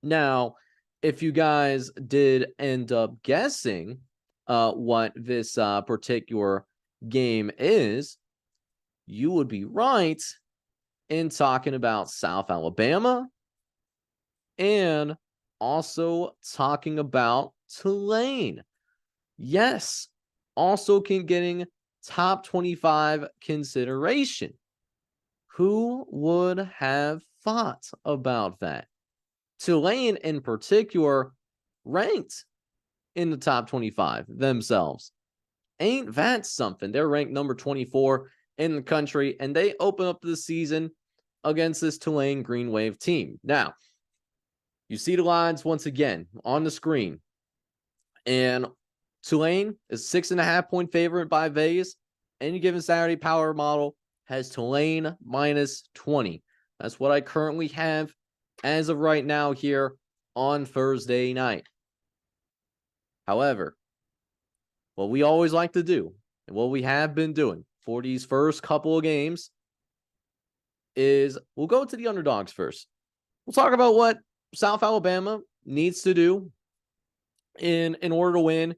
Now, if you guys did end up guessing what this particular game is, you would be right in talking about South Alabama and also talking about Tulane. Yes, also getting top 25 consideration. Who would have thought about that? Tulane, in particular, ranked in the top 25 themselves. Ain't that something? They're ranked number 24 in the country, and they open up the season against this Tulane Green Wave team. Now, you see the lines once again on the screen, and Tulane is 6.5-point favorite by Vegas. Any given Saturday power model has Tulane minus 20. That's what I currently have as of right now here on Thursday night. However, what we always like to do, and what we have been doing for these first couple of games, is we'll go to the underdogs first. We'll talk about what South Alabama needs to do in order to win.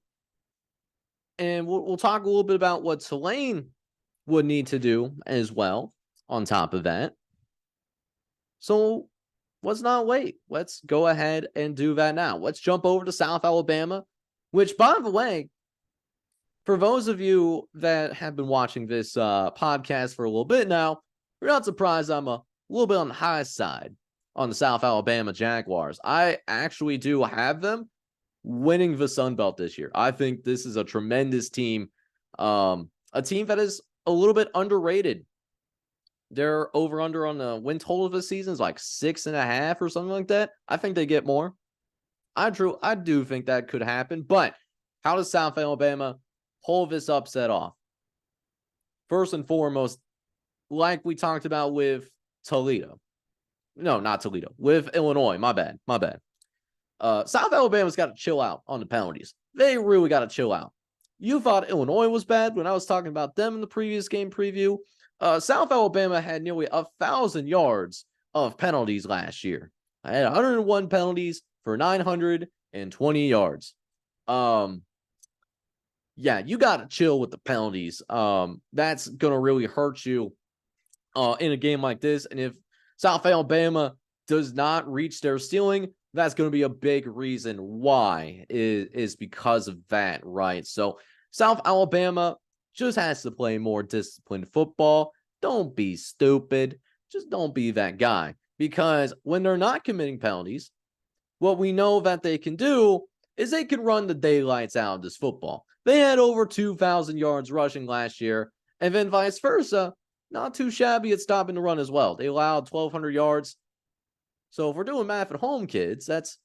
And we'll talk a little bit about what Tulane would need to do as well on top of that. So let's not wait. Let's go ahead and do that now. Let's jump over to South Alabama, which, by the way, for those of you that have been watching this podcast for a little bit now, you're not surprised I'm a little bit on the high side on the South Alabama Jaguars. I actually do have them winning the Sun Belt this year. I think this is a tremendous team, a team that is a little bit underrated. Their over-under on the win total of the season is like 6.5 or something like that. I think they get more. I do think that could happen, but how does South Alabama pull this upset off? First and foremost, like we talked about with Toledo. No, not Toledo. With Illinois. My bad. South Alabama's got to chill out on the penalties. They really got to chill out. You thought Illinois was bad when I was talking about them in the previous game preview. South Alabama had nearly 1,000 yards of penalties last year. I had 101 penalties for 920 yards. Yeah, you got to chill with the penalties. That's going to really hurt you in a game like this. And if South Alabama does not reach their ceiling, that's going to be a big reason why is because of that, right? So South Alabama just has to play more disciplined football. Don't be stupid. Just don't be that guy. Because when they're not committing penalties, what we know that they can do is they can run the daylights out of this football. They had over 2,000 yards rushing last year, and then vice versa, not too shabby at stopping the run as well. They allowed 1,200 yards. So if we're doing math at home, kids, that's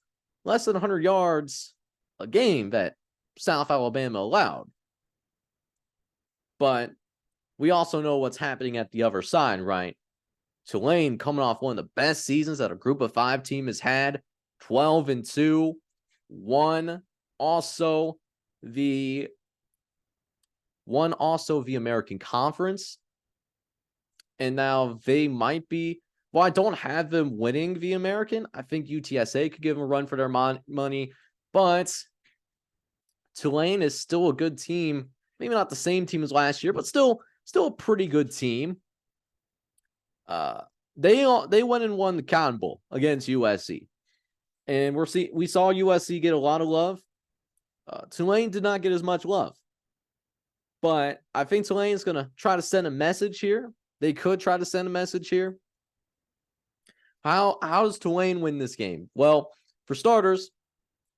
less than 100 yards a game that South Alabama allowed. But we also know what's happening at the other side, right? Tulane coming off one of the best seasons that a group of 5 team has had, 12-2, won also the American Conference. And now they might be, well, I don't have them winning the American. I think UTSA could give them a run for their money, but Tulane is still a good team. Maybe not the same team as last year, but still a pretty good team. They went and won the Cotton Bowl against USC, and we saw USC get a lot of love. Tulane did not get as much love, but I think Tulane is going to try to send a message here. They could try to send a message here. How does Tulane win this game? Well, for starters,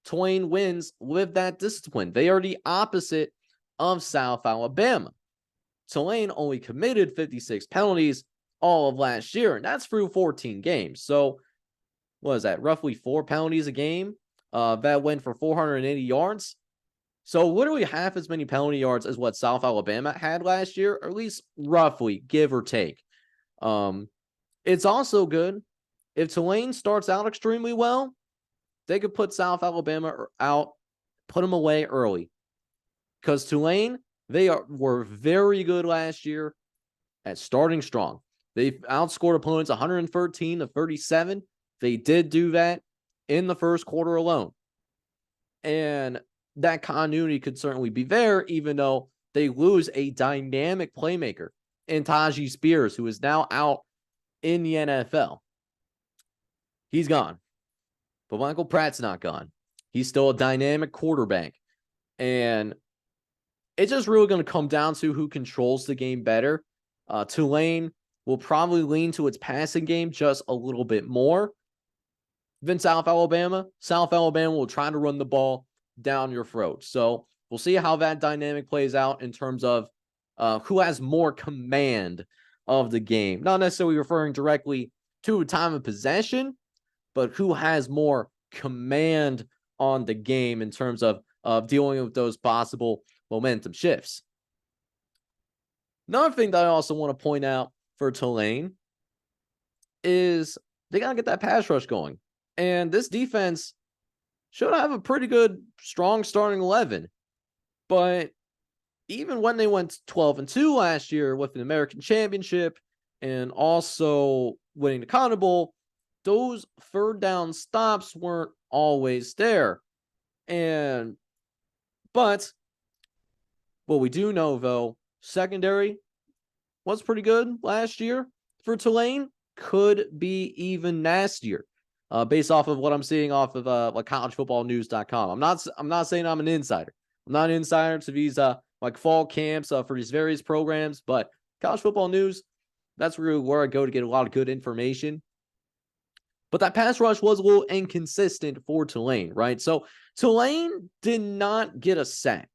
Tulane wins with that discipline. They are the opposite of South Alabama. Tulane only committed 56 penalties all of last year, and that's through 14 games. So, what is that? Roughly 4 penalties a game. That went for 480 yards. So, literally half as many penalty yards as what South Alabama had last year, or at least roughly, give or take. It's also good if Tulane starts out extremely well, they could put South Alabama out, put them away early. Because Tulane, were very good last year at starting strong. They outscored opponents 113-37. They did do that in the first quarter alone. And that continuity could certainly be there, even though they lose a dynamic playmaker in Tyjae Spears, who is now out in the NFL. He's gone. But Michael Pratt's not gone. He's still a dynamic quarterback. And it's just really going to come down to who controls the game better. Tulane will probably lean to its passing game just a little bit more than South Alabama. South Alabama will try to run the ball down your throat. So we'll see how that dynamic plays out in terms of who has more command of the game. Not necessarily referring directly to time of possession, but who has more command on the game in terms of dealing with those possible momentum shifts. Another thing that I also want to point out for Tulane is they got to get that pass rush going. And this defense should have a pretty good, strong starting 11. But even when they went 12-2 last year with an American Championship and also winning the Cotton Bowl, those third down stops weren't always there. But what we do know, though, secondary was pretty good last year for Tulane. Could be even nastier, based off of what I'm seeing off of like collegefootballnews.com. I'm not saying I'm an insider. I'm not an insider to these like fall camps for these various programs, but College Football News, that's really where I go to get a lot of good information. But that pass rush was a little inconsistent for Tulane, right? So Tulane did not get a sack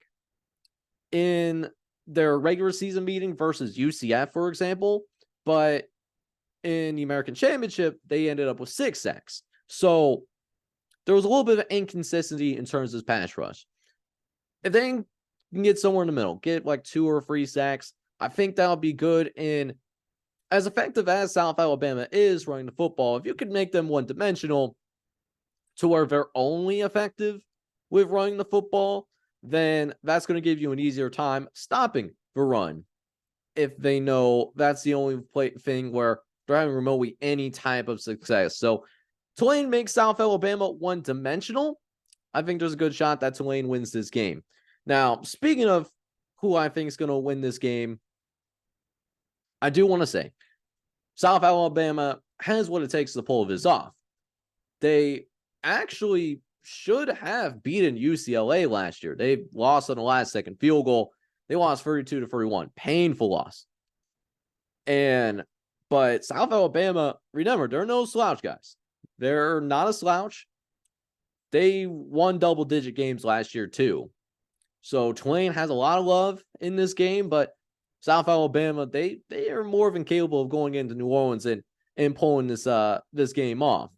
in their regular season meeting versus UCF, for example, but in the American Championship, they ended up with 6 sacks. So there was a little bit of inconsistency in terms of pass rush. If they can get somewhere in the middle, get like 2 or 3 sacks, I think that'll be good. And as effective as South Alabama is running the football, if you could make them one-dimensional to where they're only effective with running the football, then that's going to give you an easier time stopping the run. If they know that's the only thing where they're having remotely any type of success. So Tulane makes South Alabama one-dimensional. I think there's a good shot that Tulane wins this game. Now, speaking of who I think is going to win this game, I do want to say South Alabama has what it takes to pull this off. They actually should have beaten UCLA last year. They lost on the last second field goal. They lost 32-31. Painful loss. But South Alabama, remember, they're no slouch, guys. They're not a slouch. They won double-digit games last year, too. So Tulane has a lot of love in this game, but South Alabama, they are more than capable of going into New Orleans and pulling this game off.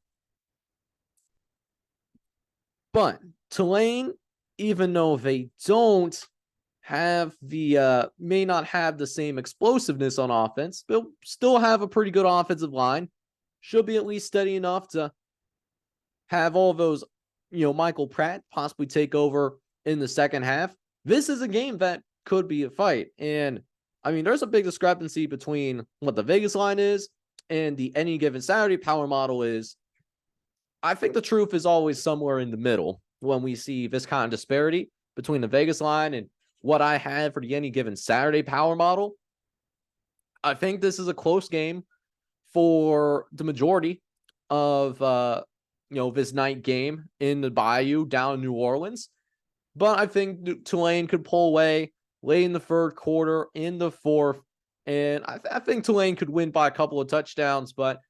But Tulane, even though they don't have may not have the same explosiveness on offense, they'll still have a pretty good offensive line. Should be at least steady enough to have all those, Michael Pratt possibly take over in the second half. This is a game that could be a fight. And I mean, there's a big discrepancy between what the Vegas line is and the any given Saturday power model is. I think the truth is always somewhere in the middle when we see this kind of disparity between the Vegas line and what I had for the any given Saturday power model. I think this is a close game for the majority of, this night game in the Bayou down in New Orleans. But I think Tulane could pull away late in the third quarter, in the fourth. And I think Tulane could win by a couple of touchdowns, but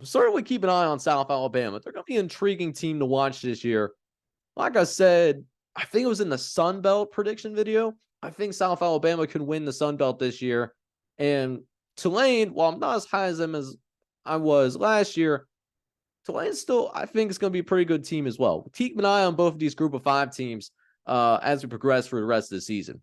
certainly keep an eye on South Alabama. They're going to be an intriguing team to watch this year. Like I said, I think it was in the Sun Belt prediction video. I think South Alabama could win the Sun Belt this year. And Tulane, while I'm not as high as them as I was last year, Tulane still, I think, is going to be a pretty good team as well. Keep an eye on both of these group of 5 teams as we progress through the rest of the season.